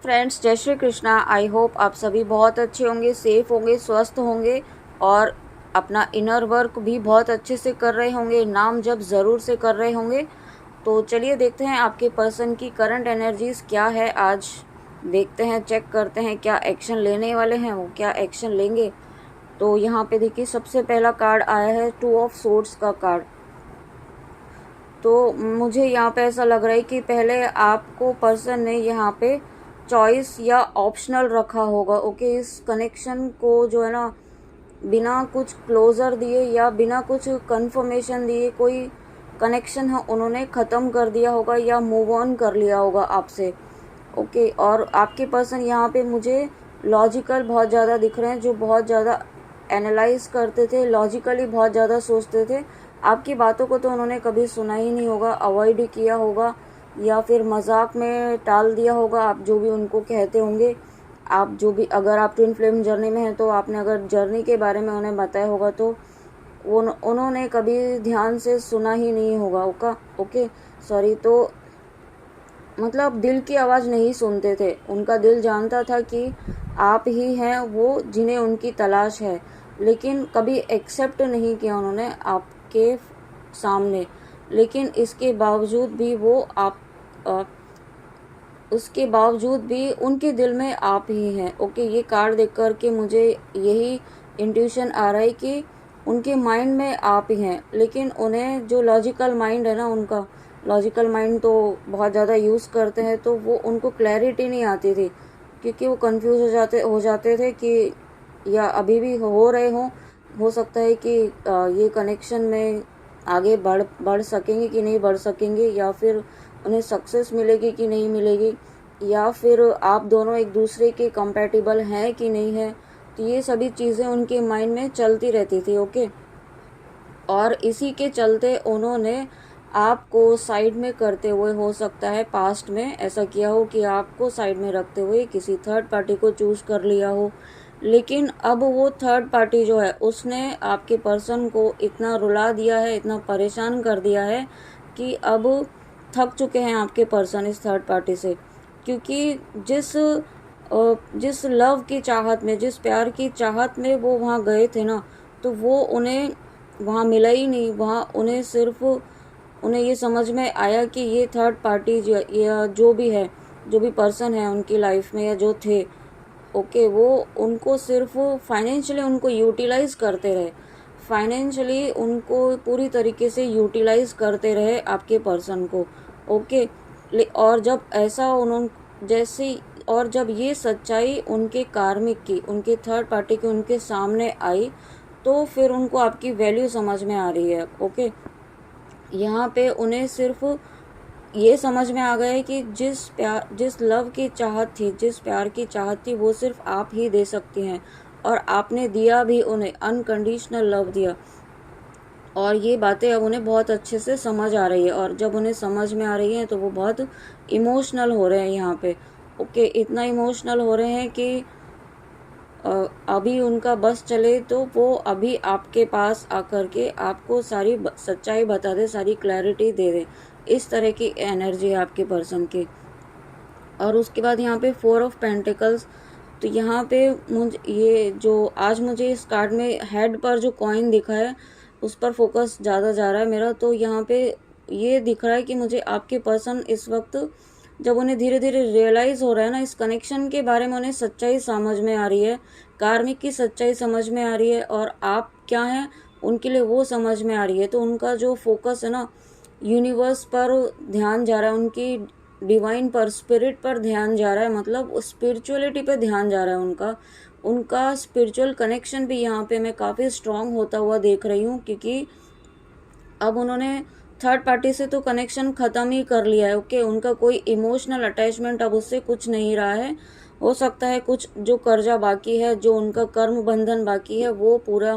Friends, जय Shri Krishna. I hope आप सभी बहुत अच्छे होंगे, सेफ होंगे, स्वस्थ होंगे और अपना इनर वर्क भी बहुत अच्छे से कर रहे होंगे, नाम जप ज़रूर से कर रहे होंगे। तो चलिए देखते हैं आपके पर्सन की करंट एनर्जीज क्या है आज। देखते हैं, चेक करते हैं क्या एक्शन लेने वाले हैं, वो क्या एक्शन लेंगे। तो यहाँ पे देखिए, सबसे पहला कार्ड आया है 2 ऑफ सोर्ड्स का कार्ड। तो मुझे यहाँ पे ऐसा लग रहा है कि पहले आपको पर्सन ने यहाँ पे चॉइस या ऑप्शनल रखा होगा। ओके, इस कनेक्शन को जो है ना, बिना कुछ क्लोजर दिए या बिना कुछ कंफर्मेशन दिए कोई कनेक्शन है उन्होंने ख़त्म कर दिया होगा या मूव ऑन कर लिया होगा आपसे। ओके, और आपके पर्सन यहाँ पे मुझे लॉजिकल बहुत ज़्यादा दिख रहे हैं, जो बहुत ज़्यादा एनालाइज करते थे, लॉजिकली बहुत ज़्यादा सोचते थे। आपकी बातों को तो उन्होंने कभी सुना ही नहीं होगा, अवॉइड ही किया होगा या फिर मजाक में टाल दिया होगा आप जो भी उनको कहते होंगे। आप जो भी, अगर आप ट्विन फ्लेम जर्नी में हैं तो आपने अगर जर्नी के बारे में उन्हें बताया होगा तो उन्होंने कभी ध्यान से सुना ही नहीं होगा। Okay, sorry. तो मतलब दिल की आवाज़ नहीं सुनते थे, उनका दिल जानता था कि आप ही हैं वो जिन्हें उनकी तलाश है, लेकिन कभी एक्सेप्ट नहीं किया उन्होंने आपके सामने। लेकिन इसके बावजूद भी वो उसके बावजूद भी उनके दिल में आप ही हैं। ओके, ये कार्ड देख कर के मुझे यही इंट्यूशन आ रहा है कि उनके माइंड में आप ही हैं, लेकिन उन्हें जो लॉजिकल माइंड है ना, उनका लॉजिकल माइंड तो बहुत ज़्यादा यूज़ करते हैं, तो वो उनको क्लैरिटी नहीं आती थी, क्योंकि वो कंफ्यूज हो जाते थे कि या अभी भी हो रहे हों। हो सकता है कि ये कनेक्शन में आगे बढ़ बढ़ सकेंगे कि नहीं बढ़ सकेंगे, या फिर उन्हें सक्सेस मिलेगी कि नहीं मिलेगी, या फिर आप दोनों एक दूसरे के कंपैटिबल हैं कि नहीं है। तो ये सभी चीज़ें उनके माइंड में चलती रहती थी। ओके, और इसी के चलते उन्होंने आपको साइड में करते हुए, हो सकता है पास्ट में ऐसा किया हो कि आपको साइड में रखते हुए किसी थर्ड पार्टी को चूज़ कर लिया हो। लेकिन अब वो थर्ड पार्टी जो है उसने आपके पर्सन को इतना रुला दिया है, इतना परेशान कर दिया है कि अब थक चुके हैं आपके पर्सन इस थर्ड पार्टी से। क्योंकि जिस लव की चाहत में, जिस प्यार की चाहत में वो वहाँ गए थे ना, तो वो उन्हें वहाँ मिला ही नहीं। वहाँ उन्हें ये समझ में आया कि ये थर्ड पार्टी या जो भी है, जो भी पर्सन है उनकी लाइफ में या जो थे, ओके, वो उनको सिर्फ फाइनेंशियली उनको यूटिलाइज करते रहे, फाइनेंशियली उनको पूरी तरीके से यूटिलाइज करते रहे आपके पर्सन को। ओके, और जब ऐसा उन्होंने जैसे और जब ये सच्चाई उनके कार्मिक की, उनके थर्ड पार्टी की उनके सामने आई, तो फिर उनको आपकी वैल्यू समझ में आ रही है। ओके, यहाँ पे उन्हें सिर्फ ये समझ में आ गया है कि जिस लव की चाहत थी, जिस प्यार की चाहत थी, वो सिर्फ आप ही दे सकती हैं, और आपने दिया भी, उन्हें अनकंडीशनल लव दिया। और ये बातें अब उन्हें बहुत अच्छे से समझ आ रही है, और जब उन्हें समझ में आ रही है तो वो बहुत इमोशनल हो रहे हैं यहाँ पे। ओके, इतना इमोशनल हो रहे हैं कि अभी उनका बस चले तो वो अभी आपके पास आकर के आपको सारी सच्चाई बता दे, सारी क्लैरिटी दे दे। इस तरह की एनर्जी है आपके पर्सन की। और उसके बाद यहाँ पे 4 ऑफ पेंटिकल्स। तो यहाँ पे मुझे ये जो आज मुझे इस कार्ड में हेड पर जो कॉइन दिखा है उस पर फोकस ज़्यादा जा रहा है मेरा। तो यहाँ पे ये दिख रहा है कि मुझे आपके पर्सन इस वक्त, जब उन्हें धीरे धीरे रियलाइज़ हो रहा है ना इस कनेक्शन के बारे में, उन्हें सच्चाई समझ में आ रही है, कार्मिक की सच्चाई समझ में आ रही है, और आप क्या हैं उनके लिए वो समझ में आ रही है। तो उनका जो फोकस है ना, यूनिवर्स पर ध्यान जा रहा है, उनकी डिवाइन पर, स्पिरिट पर ध्यान जा रहा है, मतलब स्पिरिचुअलिटी पे ध्यान जा रहा है उनका। उनका स्पिरिचुअल कनेक्शन भी यहाँ पे मैं काफ़ी स्ट्रांग होता हुआ देख रही हूँ, क्योंकि अब उन्होंने थर्ड पार्टी से तो कनेक्शन ख़त्म ही कर लिया है। ओके, उनका कोई इमोशनल अटैचमेंट अब उससे कुछ नहीं रहा है। हो सकता है कुछ जो कर्जा बाकी है, जो उनका कर्म बंधन बाकी है, वो पूरा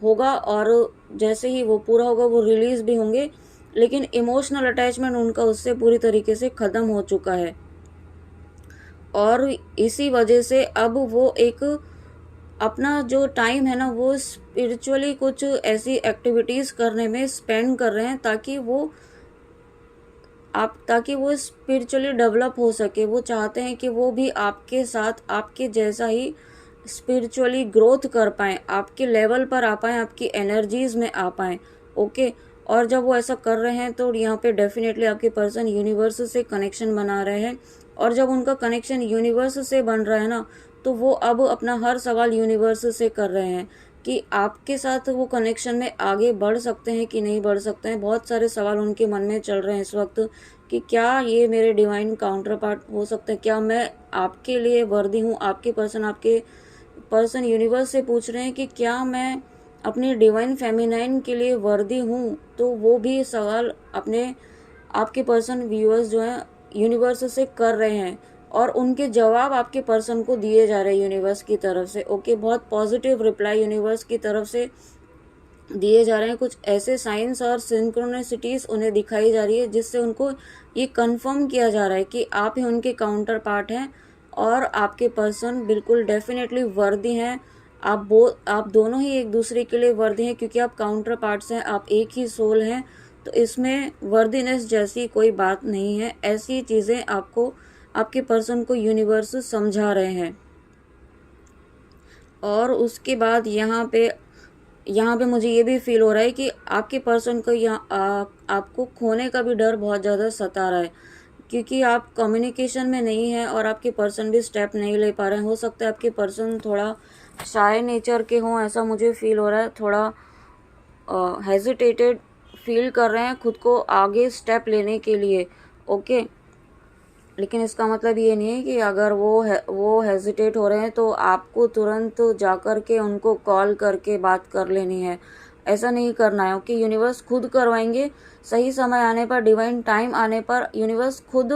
होगा, और जैसे ही वो पूरा होगा वो रिलीज़ भी होंगे। लेकिन इमोशनल अटैचमेंट उनका उससे पूरी तरीके से ख़त्म हो चुका है, और इसी वजह से अब वो एक अपना जो टाइम है ना, वो स्पिरिचुअली कुछ ऐसी एक्टिविटीज़ करने में स्पेंड कर रहे हैं, ताकि वो आप, ताकि वो स्पिरिचुअली डेवलप हो सके। वो चाहते हैं कि वो भी आपके साथ आपके जैसा ही स्पिरिचुअली ग्रोथ कर पाएँ, आपके लेवल पर आ पाएँ, आपकी एनर्जीज़ में आ पाएँ। ओके, और जब वो ऐसा कर रहे हैं तो यहाँ पे डेफिनेटली आपके पर्सन यूनिवर्स से कनेक्शन बना रहे हैं, और जब उनका कनेक्शन यूनिवर्स से बन रहा है ना, तो वो अब अपना हर सवाल यूनिवर्स से कर रहे हैं कि आपके साथ वो कनेक्शन में आगे बढ़ सकते हैं कि नहीं बढ़ सकते हैं। बहुत सारे सवाल उनके मन में चल रहे हैं इस वक्त कि क्या ये मेरे डिवाइन काउंटर पार्ट हो सकते हैं, क्या मैं आपके लिए वर्दी हूँ। आपके पर्सन यूनिवर्स से पूछ रहे हैं कि क्या मैं अपनी डिवाइन फेमिनाइन के लिए वर्दी हूँ। तो वो भी सवाल अपने आपके पर्सन व्यूअर्स जो हैं यूनिवर्स से कर रहे हैं, और उनके जवाब आपके पर्सन को दिए जा रहे हैं यूनिवर्स की तरफ से। ओके, बहुत पॉजिटिव रिप्लाई यूनिवर्स की तरफ से दिए जा रहे हैं। कुछ ऐसे साइंस और सिंक्रोनिसिटीज उन्हें दिखाई जा रही है जिससे उनको ये कंफर्म किया जा रहा है कि आप ही उनके काउंटर पार्ट हैं, और आपके पर्सन बिल्कुल डेफिनेटली वर्दी हैं। आप दोनों ही एक दूसरे के लिए वर्दी हैं, क्योंकि आप काउंटर पार्ट्स हैं, आप एक ही सोल हैं। तो इसमें वर्दीनेस जैसी कोई बात नहीं है। ऐसी चीज़ें आपको आपके पर्सन को यूनिवर्स समझा रहे हैं। और उसके बाद यहाँ पे मुझे ये भी फील हो रहा है कि आपके पर्सन को आपको खोने का भी डर बहुत ज़्यादा सता रहा है, क्योंकि आप कम्युनिकेशन में नहीं है और आपके पर्सन भी स्टेप नहीं ले पा रहे हैं। हो सकता है आपके पर्सन थोड़ा शाय नेचर के हों, ऐसा मुझे फील हो रहा है। थोड़ा हेजिटेटेड फील कर रहे हैं खुद को आगे स्टेप लेने के लिए। ओके, लेकिन इसका मतलब ये नहीं है कि अगर वो हेजिटेट हो रहे हैं तो आपको तुरंत जाकर के उनको कॉल करके बात कर लेनी है। ऐसा नहीं करना है। ओके, यूनिवर्स खुद करवाएंगे। सही समय आने पर, डिवाइन टाइम आने पर यूनिवर्स खुद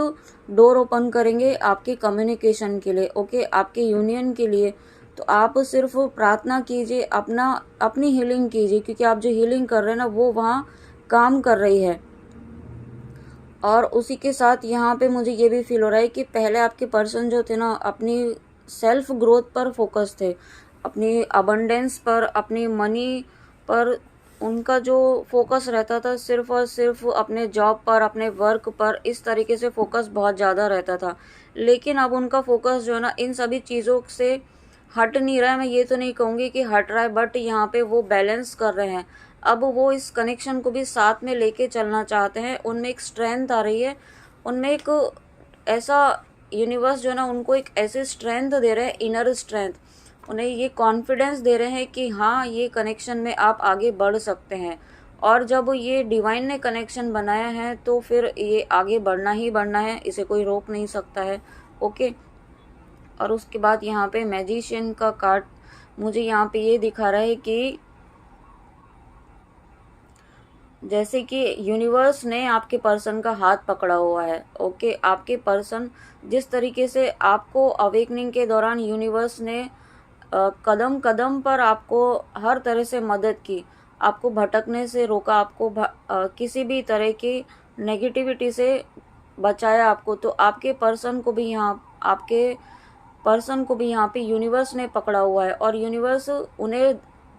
डोर ओपन करेंगे आपके कम्युनिकेशन के लिए। ओके, आपके यूनियन के लिए। तो आप सिर्फ प्रार्थना कीजिए, अपनी हीलिंग कीजिए, क्योंकि आप जो हीलिंग कर रहे हैं ना वो वहाँ काम कर रही है। और उसी के साथ यहाँ पे मुझे ये भी फील हो रहा है कि पहले आपके पर्सन जो थे ना अपनी सेल्फ ग्रोथ पर फोकस थे, अपनी अबंडेंस पर, अपनी मनी पर उनका जो फोकस रहता था सिर्फ और सिर्फ अपने जॉब पर, अपने वर्क पर, इस तरीके से फोकस बहुत ज़्यादा रहता था। लेकिन अब उनका फोकस जो है ना इन सभी चीज़ों से हट नहीं रहा है। मैं ये तो नहीं कहूँगी कि हट रहा है, बट यहाँ पे वो बैलेंस कर रहे हैं। अब वो इस कनेक्शन को भी साथ में लेके चलना चाहते हैं। उनमें एक स्ट्रेंथ आ रही है, उनमें एक ऐसा यूनिवर्स जो है ना उनको एक ऐसे स्ट्रेंथ दे रहे हैं, इनर स्ट्रेंथ। उन्हें ये कॉन्फिडेंस दे रहे हैं कि हाँ, ये कनेक्शन में आप आगे बढ़ सकते हैं। और जब ये डिवाइन ने कनेक्शन बनाया है तो फिर ये आगे बढ़ना ही बढ़ना है, इसे कोई रोक नहीं सकता है। ओके, और उसके बाद यहाँ पे मैजिशियन का कार्ड मुझे यहाँ पे ये दिखा रहा है कि जैसे कि यूनिवर्स ने आपके पर्सन का हाथ पकड़ा हुआ है। ओके, आपके पर्सन जिस तरीके से आपको अवेकनिंग के दौरान यूनिवर्स ने कदम कदम पर आपको हर तरह से मदद की, आपको भटकने से रोका, आपको किसी भी तरह की नेगेटिविटी से बचाया आपको, तो आपके पर्सन को भी यहाँ पे यूनिवर्स ने पकड़ा हुआ है, और यूनिवर्स उन्हें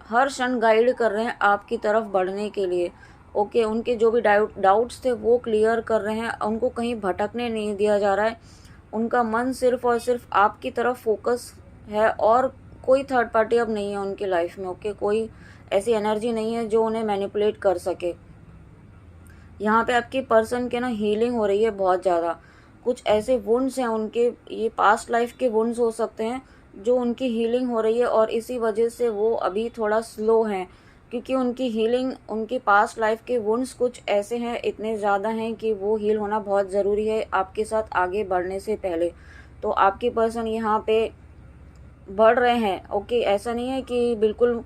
हर क्षण गाइड कर रहे हैं आपकी तरफ बढ़ने के लिए। ओके, उनके जो भी डाउट्स थे वो क्लियर कर रहे हैं, उनको कहीं भटकने नहीं दिया जा रहा है। उनका मन सिर्फ और सिर्फ आपकी तरफ फोकस है, और कोई थर्ड पार्टी अब नहीं है उनकी लाइफ में। ओके, कोई ऐसी एनर्जी नहीं है जो उन्हें मैनिपुलेट कर सके। यहाँ पे आपके पर्सन के ना हीलिंग हो रही है बहुत ज़्यादा। कुछ ऐसे वुंड्स हैं उनके, ये पास्ट लाइफ के वुंड्स हो सकते हैं जो उनकी हीलिंग हो रही है, और इसी वजह से वो अभी थोड़ा स्लो हैं, क्योंकि उनकी हीलिंग, उनकी पास्ट लाइफ के वुंड्स कुछ ऐसे हैं, इतने ज़्यादा हैं कि वो हील होना बहुत ज़रूरी है आपके साथ आगे बढ़ने से पहले। तो आपके पर्सन यहाँ पे बढ़ रहे हैं। ओके, ऐसा नहीं है कि बिल्कुल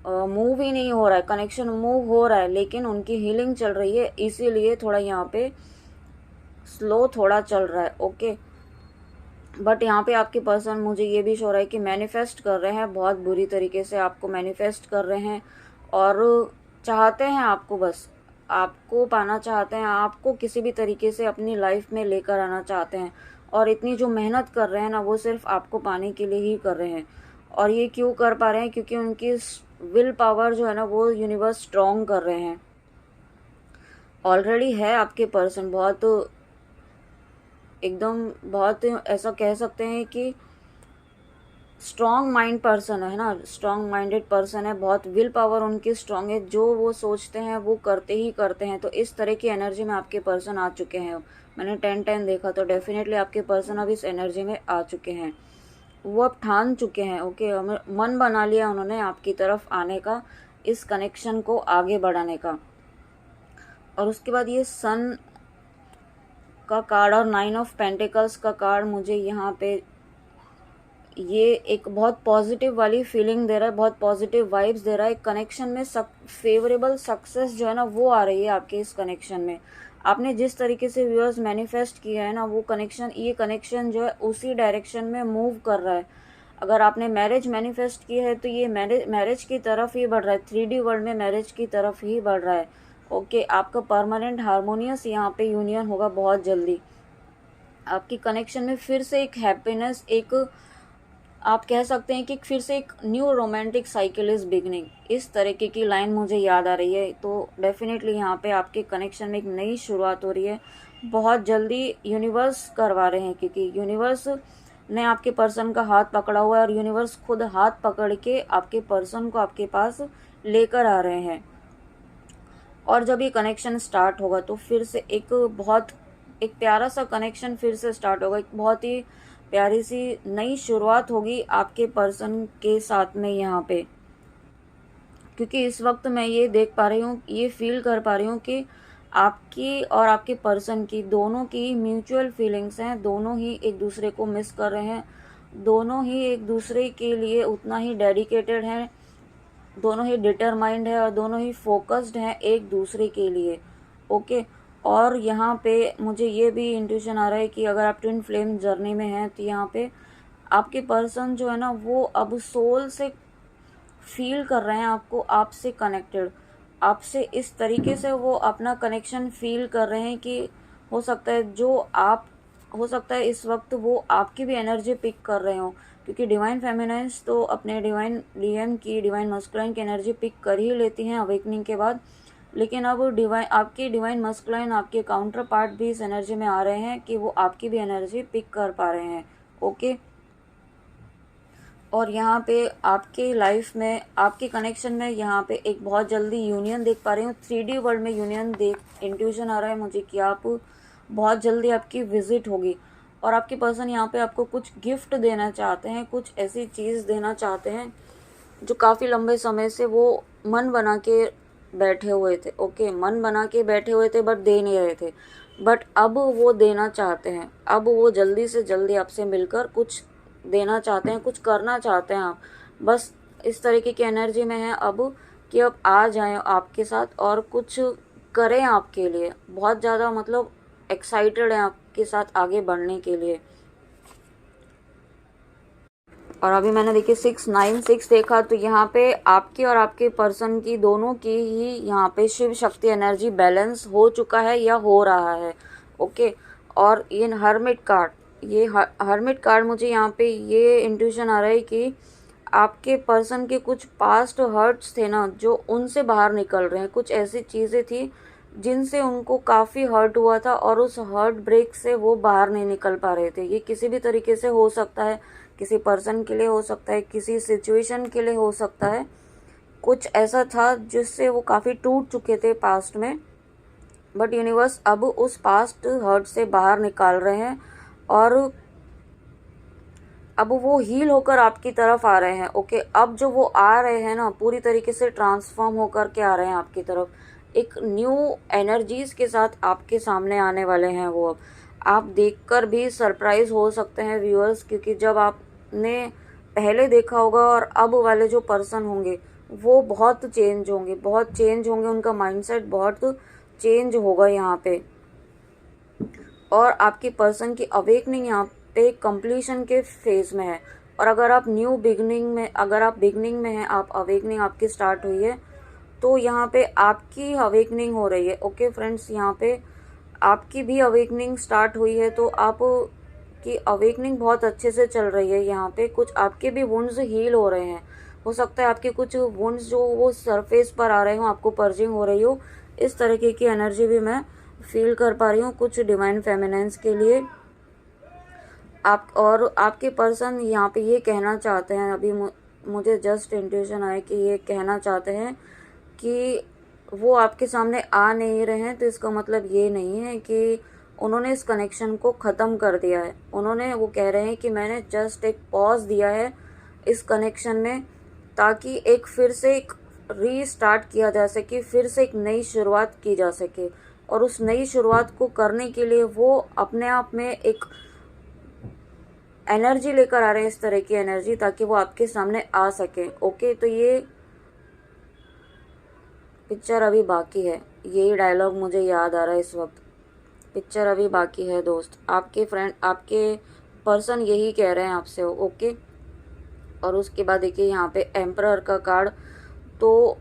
मूव ही नहीं हो रहा है, कनेक्शन मूव हो रहा है, लेकिन उनकी हीलिंग चल रही है, इसीलिए थोड़ा यहाँ पे स्लो थोड़ा चल रहा है। ओके, बट यहाँ पे आपके पर्सन मुझे ये भी शो रहा है कि मैनिफेस्ट कर रहे हैं, बहुत बुरी तरीके से आपको मैनिफेस्ट कर रहे हैं, और चाहते हैं आपको, बस आपको पाना चाहते हैं, आपको किसी भी तरीके से अपनी लाइफ में लेकर आना चाहते हैं। और इतनी जो मेहनत कर रहे हैं ना वो सिर्फ आपको पाने के लिए ही कर रहे हैं। और ये क्यों कर पा रहे हैं? क्योंकि उनकी विल पावर जो है ना वो यूनिवर्स स्ट्रॉन्ग कर रहे हैं। ऑलरेडी है आपके पर्सन बहुत एकदम, बहुत ऐसा कह सकते हैं कि स्ट्रॉन्ग माइंड पर्सन है ना, स्ट्रॉन्ग माइंडेड पर्सन है, बहुत विल पावर उनकी स्ट्रॉन्ग है, जो वो सोचते हैं वो करते ही करते हैं। तो इस तरह की एनर्जी में आपके पर्सन आ चुके हैं। मैंने 10-10 देखा, तो डेफिनेटली आपके पर्सन अब इस एनर्जी में आ चुके हैं। वो अब ठान चुके हैं, ओके, मन बना लिया उन्होंने आपकी तरफ आने का, इस कनेक्शन को आगे बढ़ाने का। और उसके बाद ये सन का कार्ड और 9 ऑफ पेंटिकल्स का कार्ड मुझे यहाँ पे ये एक बहुत पॉजिटिव वाली फीलिंग दे रहा है, बहुत पॉजिटिव वाइब्स दे रहा है। कनेक्शन में फेवरेबल सक्सेस जो है ना वो आ रही है आपके इस कनेक्शन में। आपने जिस तरीके से व्यूअर्स मैनिफेस्ट किया है ना, वो कनेक्शन, ये कनेक्शन जो है उसी डायरेक्शन में मूव कर रहा है। अगर आपने मैरिज मैनिफेस्ट की है तो ये मैरिज की तरफ ही बढ़ रहा है, 3D वर्ल्ड में मैरिज की तरफ ही बढ़ रहा है। ओके, आपका परमानेंट हार्मोनियस यहाँ पे यूनियन होगा बहुत जल्दी। आपकी कनेक्शन में फिर से एक हैप्पीनेस, एक आप कह सकते हैं कि फिर से एक new romantic cycle is beginning, इस तरीके की लाइन मुझे याद आ रही है। तो डेफिनेटली यहाँ पे आपके कनेक्शन में एक नई शुरुआत हो रही है, बहुत जल्दी यूनिवर्स करवा रहे हैं, क्योंकि यूनिवर्स ने आपके पर्सन का हाथ पकड़ा हुआ है और यूनिवर्स खुद हाथ पकड़ के आपके पर्सन को आपके पास लेकर आ रहे हैं। और जब ये कनेक्शन स्टार्ट होगा तो फिर से एक प्यारा सा कनेक्शन फिर से स्टार्ट होगा, एक बहुत ही प्यारी सी नई शुरुआत होगी आपके पर्सन के साथ में यहाँ पे। क्योंकि इस वक्त मैं ये देख पा रही हूँ, ये फील कर पा रही हूँ कि आपकी और आपके पर्सन की दोनों की म्यूचुअल फीलिंग्स हैं, दोनों ही एक दूसरे को मिस कर रहे हैं, दोनों ही एक दूसरे के लिए उतना ही डेडिकेटेड हैं, दोनों ही डिटरमाइंड है और दोनों ही फोकस्ड हैं एक दूसरे के लिए। ओके, और यहाँ पे मुझे ये भी इंट्यूशन आ रहा है कि अगर आप ट्विन फ्लेम जर्नी में हैं तो यहाँ पे आपके पर्सन जो है ना वो अब सोल से फील कर रहे हैं आपको, आपसे कनेक्टेड, आपसे इस तरीके से वो अपना कनेक्शन फील कर रहे हैं कि हो सकता है हो सकता है इस वक्त वो आपकी भी एनर्जी पिक कर रहे हो, क्योंकि डिवाइन फेमिनाइन्स तो अपने डिवाइन डीएम की, डिवाइन मस्कुलाइन की एनर्जी पिक कर ही लेती हैं अवेकनिंग के बाद। लेकिन अब आपके डिवाइन मस्कुलाइन, आपके काउंटर पार्ट भी इस एनर्जी में आ रहे हैं कि वो आपकी भी एनर्जी पिक कर पा रहे हैं। ओके, और यहाँ पे आपके लाइफ में, आपके कनेक्शन में यहाँ पे एक बहुत जल्दी यूनियन देख पा रही हूँ, 3D वर्ल्ड में यूनियन इंट्यूशन आ रहा है मुझे कि आप बहुत जल्दी आपकी विजिट होगी और आपके पर्सन यहाँ पे आपको कुछ गिफ्ट देना चाहते हैं, कुछ ऐसी चीज़ देना चाहते हैं जो काफ़ी लंबे समय से वो मन बना के बैठे हुए थे। ओके, मन बना के बैठे हुए थे बट दे नहीं रहे थे, बट अब वो देना चाहते हैं, अब वो जल्दी से जल्दी आपसे मिलकर कुछ देना चाहते हैं, कुछ करना चाहते हैं। आप बस इस तरीके की एनर्जी में हैं अब कि अब आ जाएं आपके साथ और कुछ करें आपके लिए, बहुत ज़्यादा मतलब एक्साइटेड हैं आपके साथ आगे बढ़ने के लिए। और अभी मैंने देखिए 696 देखा, तो यहाँ पे आपके और आपके पर्सन की दोनों की ही यहाँ पे शिव शक्ति एनर्जी बैलेंस हो चुका है या हो रहा है। ओके, और ये हर्मिट कार्ड, ये हर्मिट कार्ड मुझे यहाँ पे ये इंट्यूशन आ रहा है कि आपके पर्सन के कुछ पास्ट हर्ट्स थे ना जो उनसे बाहर निकल रहे हैं, कुछ ऐसी चीज़ें थी जिनसे उनको काफ़ी हर्ट हुआ था और उस हर्ट ब्रेक से वो बाहर नहीं निकल पा रहे थे। ये किसी भी तरीके से हो सकता है, किसी पर्सन के लिए हो सकता है, किसी सिचुएशन के लिए हो सकता है, कुछ ऐसा था जिससे वो काफ़ी टूट चुके थे पास्ट में, बट यूनिवर्स अब उस पास्ट हर्ट से बाहर निकाल रहे हैं और अब वो हील होकर आपकी तरफ आ रहे हैं। ओके, अब जो वो आ रहे हैं ना पूरी तरीके से ट्रांसफॉर्म होकर के आ रहे हैं आपकी तरफ, एक न्यू एनर्जीज के साथ आपके सामने आने वाले हैं वो। अब आप देखकर भी सरप्राइज हो सकते हैं व्यूअर्स, क्योंकि जब आपने पहले देखा होगा और अब वाले जो पर्सन होंगे वो बहुत चेंज होंगे, बहुत चेंज होंगे, उनका माइंडसेट बहुत चेंज होगा यहाँ पे। और आपकी पर्सन की अवेकनिंग यहाँ पे कंप्लीशन के फेज में है। और अगर आप बिगनिंग में हैं, आप अवेकनिंग आपकी स्टार्ट हुई है, तो यहाँ पे आपकी अवेकनिंग हो रही है। ओके फ्रेंड्स, यहाँ पे आपकी भी अवेकनिंग स्टार्ट हुई है, तो आप की अवेकनिंग बहुत अच्छे से चल रही है। यहाँ पे कुछ आपके भी वुंड्स हील हो रहे हैं, हो सकता है आपके कुछ वुंड्स जो वो सरफेस पर आ रहे हो, आपको पर्जिंग हो रही हो, इस तरीके की एनर्जी भी मैं फील कर पा रही हूँ कुछ डिवाइन फेमिनेंस के लिए। आप और आपके पर्सन यहाँ पे ये कहना चाहते हैं, अभी मुझे जस्ट इंट्यूशन आया कि ये कहना चाहते हैं कि वो आपके सामने आ नहीं रहे हैं, तो इसका मतलब ये नहीं है कि उन्होंने इस कनेक्शन को ख़त्म कर दिया है। वो कह रहे हैं कि मैंने जस्ट एक पॉज दिया है इस कनेक्शन में, ताकि एक फिर से एक रीस्टार्ट किया जा सके, फिर से एक नई शुरुआत की जा सके। और उस नई शुरुआत को करने के लिए वो अपने आप में एक एनर्जी लेकर आ रहे हैं, इस तरह की एनर्जी, ताकि वो आपके सामने आ सके। ओके, तो ये पिक्चर अभी बाकी है, यही डायलॉग मुझे याद आ रहा है इस वक्त। पिक्चर अभी बाकी है दोस्त, आपके पर्सन यही कह रहे हैं आपसे। ओके, और उसके बाद देखिए यहाँ पे एम्परर का कार्ड, तो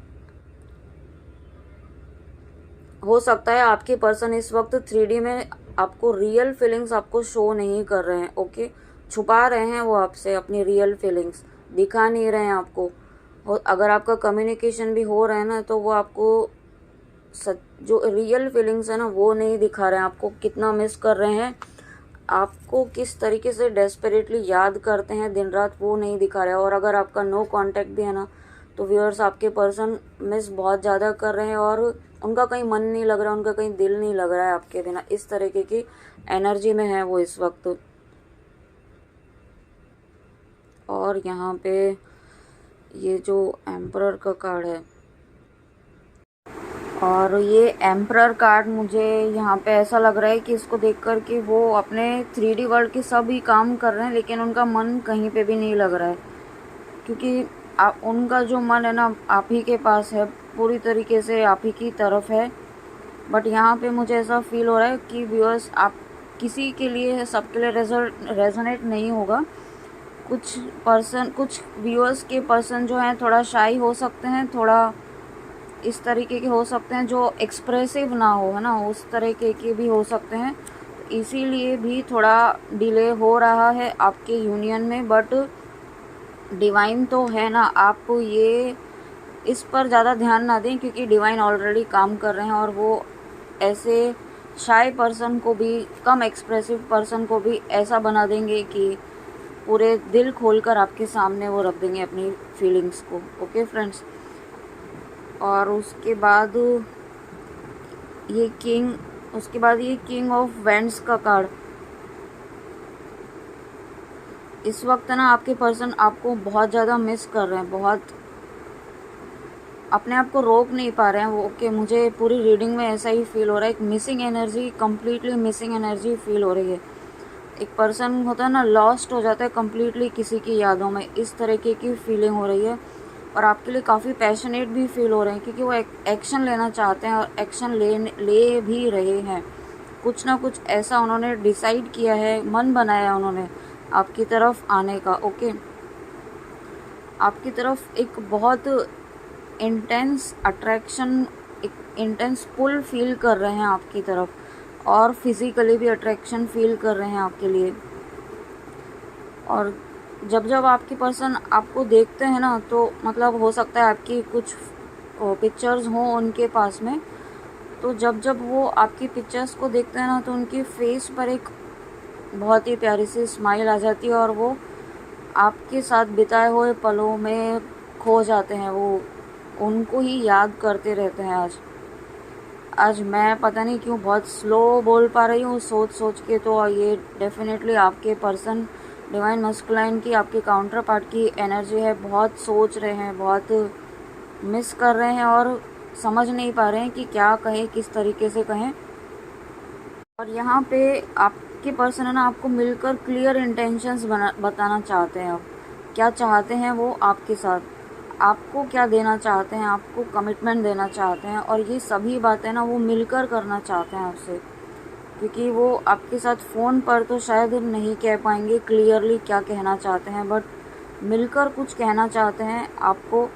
हो सकता है आपके पर्सन इस वक्त 3D में आपको रियल फीलिंग्स आपको शो नहीं कर रहे हैं। ओके, छुपा रहे हैं वो आपसे अपनी रियल फीलिंग्स, दिखा नहीं रहे हैं आपको। और अगर आपका कम्युनिकेशन भी हो रहा है ना, तो वो आपको जो रियल फीलिंग्स है ना वो नहीं दिखा रहे हैं, आपको कितना मिस कर रहे हैं, आपको किस तरीके से डेस्परेटली याद करते हैं दिन रात, वो नहीं दिखा रहे हैं। और अगर आपका नो कांटेक्ट भी है ना, तो व्यूअर्स आपके पर्सन मिस बहुत ज़्यादा कर रहे हैं और उनका कहीं मन नहीं लग रहा है, उनका कहीं दिल नहीं लग रहा है आपके बिना, इस तरीके की एनर्जी में है वो इस वक्त। और यहाँ पे ये जो एम्परर का कार्ड है, और ये एम्परर कार्ड मुझे यहाँ पे ऐसा लग रहा है कि इसको देखकर कि वो अपने 3D वर्ल्ड के सभी काम कर रहे हैं, लेकिन उनका मन कहीं पे भी नहीं लग रहा है, क्योंकि उनका जो मन है ना आप ही के पास है, पूरी तरीके से आप ही की तरफ है। बट यहाँ पे मुझे ऐसा फील हो रहा है कि व्यूअर्स आप किसी के लिए, सबके लिए रेजोनेट नहीं होगा। कुछ व्यूअर्स के पर्सन जो हैं थोड़ा शाई हो सकते हैं, थोड़ा इस तरीके के हो सकते हैं जो एक्सप्रेसिव ना हो, है ना, उस तरीके के भी हो सकते हैं। इसीलिए भी थोड़ा डिले हो रहा है आपके यूनियन में। बट डिवाइन तो है ना, आप ये इस पर ज़्यादा ध्यान ना दें, क्योंकि डिवाइन ऑलरेडी काम कर रहे हैं और वो ऐसे शाय पर्सन को भी, कम एक्सप्रेसिव पर्सन को भी ऐसा बना देंगे कि पूरे दिल खोलकर आपके सामने वो रख देंगे अपनी फीलिंग्स को। ओके फ्रेंड्स, और उसके बाद ये किंग ऑफ वेंड्स का कार्ड। इस वक्त ना आपके पर्सन आपको बहुत ज़्यादा मिस कर रहे हैं, बहुत अपने आप को रोक नहीं पा रहे हैं वो। ओके, मुझे पूरी रीडिंग में ऐसा ही फील हो रहा है, एक missing energy, completely missing energy feel हो रही है। एक पर्सन होता है ना, लॉस्ट हो जाता है कम्प्लीटली किसी की यादों में, इस तरीके की फीलिंग हो रही है। और आपके लिए काफ़ी पैशनेट भी फील हो रहे हैं, क्योंकि वो एक्शन लेना चाहते हैं और एक्शन ले भी रहे हैं। कुछ ना कुछ ऐसा उन्होंने डिसाइड किया है, मन बनाया है उन्होंने आपकी तरफ आने का। ओके, आपकी तरफ एक बहुत इंटेंस अट्रैक्शन, एक इंटेंस पुल फील कर रहे हैं आपकी तरफ, और फिज़िकली भी अट्रैक्शन फील कर रहे हैं आपके लिए। और जब आपके पर्सन आपको देखते हैं ना, तो मतलब हो सकता है आपकी कुछ पिक्चर्स हों उनके पास में, तो जब वो आपकी पिक्चर्स को देखते हैं ना, तो उनकी फेस पर एक बहुत ही प्यारी सी स्माइल आ जाती है और वो आपके साथ बिताए हुए पलों में खो जाते हैं, वो उनको ही याद करते रहते हैं। आज मैं पता नहीं क्यों बहुत स्लो बोल पा रही हूँ सोच के, तो ये डेफिनेटली आपके पर्सन डिवाइन मस्कुलाइन की, आपके काउंटर पार्ट की एनर्जी है। बहुत सोच रहे हैं, बहुत मिस कर रहे हैं और समझ नहीं पा रहे हैं कि क्या कहें, किस तरीके से कहें। और यहाँ पे आपके पर्सन है ना, आपको मिलकर क्लियर इंटेंशंस बताना चाहते हैं। अब क्या चाहते हैं वो आपके साथ, आपको क्या देना चाहते हैं, आपको कमिटमेंट देना चाहते हैं, और ये सभी बातें ना वो मिलकर करना चाहते हैं आपसे। क्योंकि वो आपके साथ फ़ोन पर तो शायद नहीं कह पाएंगे क्लियरली क्या कहना चाहते हैं, बट मिलकर कुछ कहना चाहते हैं, आपको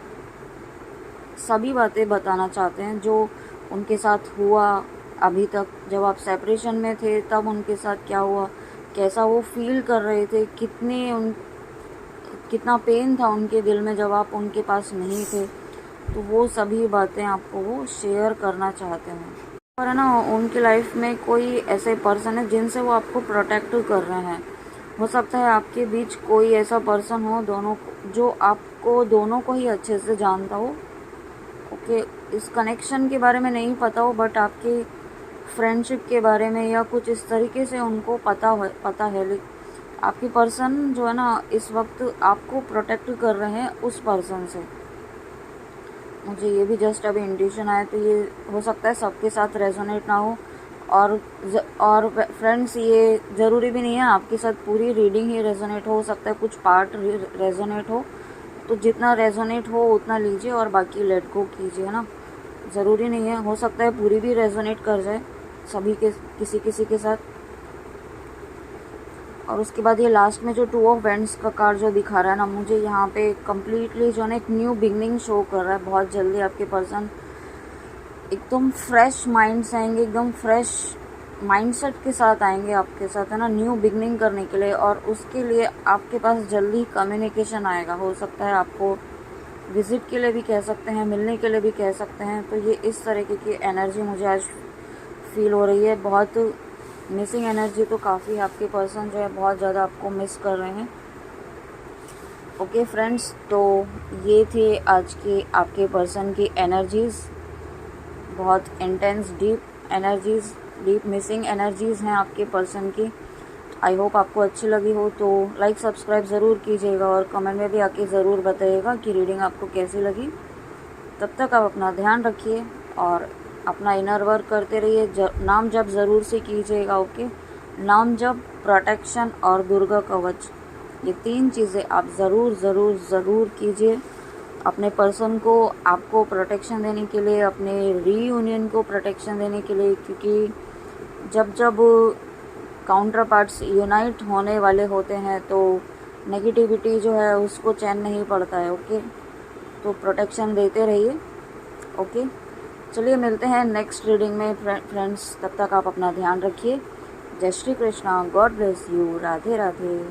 सभी बातें बताना चाहते हैं जो उनके साथ हुआ अभी तक। जब आप सेपरेशन में थे तब उनके साथ क्या हुआ, कैसा वो फील कर रहे थे, कितना पेन था उनके दिल में जब आप उनके पास नहीं थे। तो वो सभी बातें आपको वो शेयर करना चाहते हैं। और है ना, उनकी लाइफ में कोई ऐसे पर्सन है जिनसे वो आपको प्रोटेक्ट कर रहे हैं। हो सकता है आपके बीच कोई ऐसा पर्सन हो जो आपको दोनों को ही अच्छे से जानता हो। ओके, इस कनेक्शन के बारे में नहीं पता हो, बट आपके फ्रेंडशिप के बारे में या कुछ इस तरीके से उनको पता है। लेकिन आपकी पर्सन जो है ना, इस वक्त आपको प्रोटेक्ट कर रहे हैं उस पर्सन से। मुझे ये भी जस्ट अभी इंट्यूशन आया, तो ये हो सकता है सबके साथ रेजोनेट ना हो। और फ्रेंड्स, ये ज़रूरी भी नहीं है आपके साथ पूरी रीडिंग ही रेजोनेट हो सकता है कुछ पार्ट रेजोनेट हो। तो जितना रेजोनेट हो उतना लीजिए और बाकी लेट गो कीजिए, ना। ज़रूरी नहीं है, हो सकता है पूरी भी रेजोनेट कर जाए सभी के किसी के साथ। और उसके बाद ये लास्ट में जो 2 ऑफ वैंड्स का कार्ड जो दिखा रहा है ना, मुझे यहाँ पे कम्प्लीटली जो है ना एक न्यू बिगनिंग शो कर रहा है। बहुत जल्दी आपके पर्सन एकदम फ्रेश माइंड से आएंगे, एकदम फ्रेश माइंडसेट के साथ आएंगे आपके साथ, है ना, न्यू बिगनिंग करने के लिए। और उसके लिए आपके पास जल्दी कम्युनिकेशन आएगा। हो सकता है आपको विजिट के लिए भी कह सकते हैं, मिलने के लिए भी कह सकते हैं। तो ये इस तरीके की एनर्जी मुझे आज फील हो रही है। बहुत मिसिंग एनर्जी तो काफ़ी आपके पर्सन जो है बहुत ज़्यादा आपको मिस कर रहे हैं। ओके फ्रेंड्स, तो ये थे आज के आपके पर्सन की एनर्जीज़। बहुत intense deep energies, deep missing energies हैं आपके पर्सन की। आई होप आपको अच्छी लगी हो, तो लाइक सब्सक्राइब ज़रूर कीजिएगा और कमेंट में भी आके ज़रूर बताइएगा कि रीडिंग आपको कैसी लगी। तब तक आप अपना ध्यान रखिए और अपना इनर वर्क करते रहिए। नाम जप ज़रूर से कीजिएगा। ओके, नाम जप, प्रोटेक्शन और दुर्गा कवच, ये 3 चीज़ें आप ज़रूर कीजिए अपने पर्सन को, आपको प्रोटेक्शन देने के लिए, अपने रीयूनियन को प्रोटेक्शन देने के लिए। क्योंकि जब काउंटर पार्ट्स यूनाइट होने वाले होते हैं तो नेगेटिविटी जो है उसको चैन नहीं पड़ता है। ओके, तो प्रोटेक्शन देते रहिए। ओके, चलिए मिलते हैं नेक्स्ट रीडिंग में फ्रेंड्स। तब तक आप अपना ध्यान रखिए। जय Shri Krishna, God bless you, Radhe Radhe.